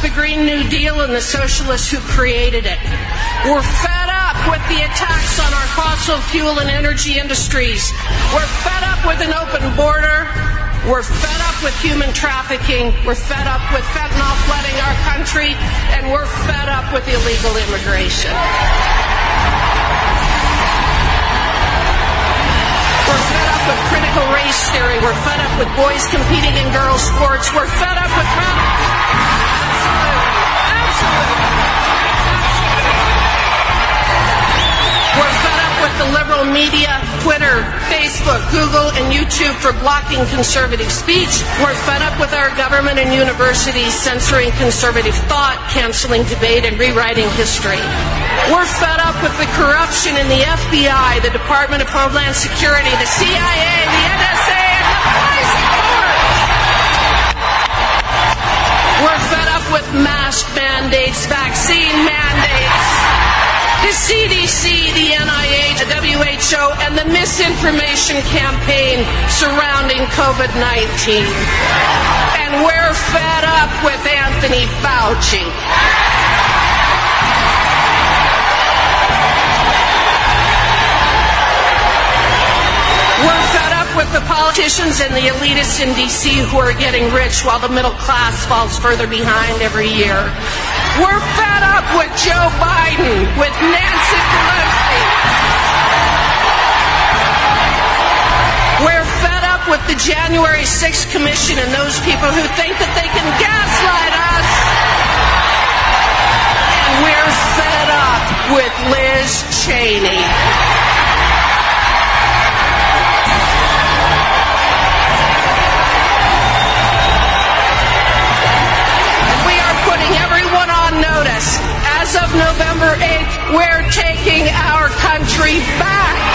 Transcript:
the Green New Deal and the socialists who created it. We're fed up with the attacks on our fossil fuel and energy industries. We're fed up with an open border. We're fed up with human trafficking. We're fed up with fentanyl flooding our country. And we're fed up with illegal immigration. We're fed up with critical race theory. We're fed up with boys competing in girls' sports. We're fed up with... Absolutely. We're fed up with the liberal media, Twitter, Facebook, Google, and YouTube for blocking conservative speech. We're fed up with our government and universities censoring conservative thought, canceling debate, and rewriting history. We're fed up with the corruption in the FBI, the Department of Homeland Security, the CIA, the NSA, and the FISA court. We're fed up with mask mandates, vaccine mandates, the CDC, the NIH, the WHO, and the misinformation campaign surrounding COVID-19. And we're fed up with Anthony Fauci. We're fed up with the politicians and the elitists in D.C. who are getting rich while the middle class falls further behind every year. We're fed up with Joe Biden, with Nancy Pelosi. We're fed up with the January 6th Commission and those people who think that they can gaslight us. And we're fed up with Liz Cheney. Everyone on notice. As of November 8th, we're taking our country back.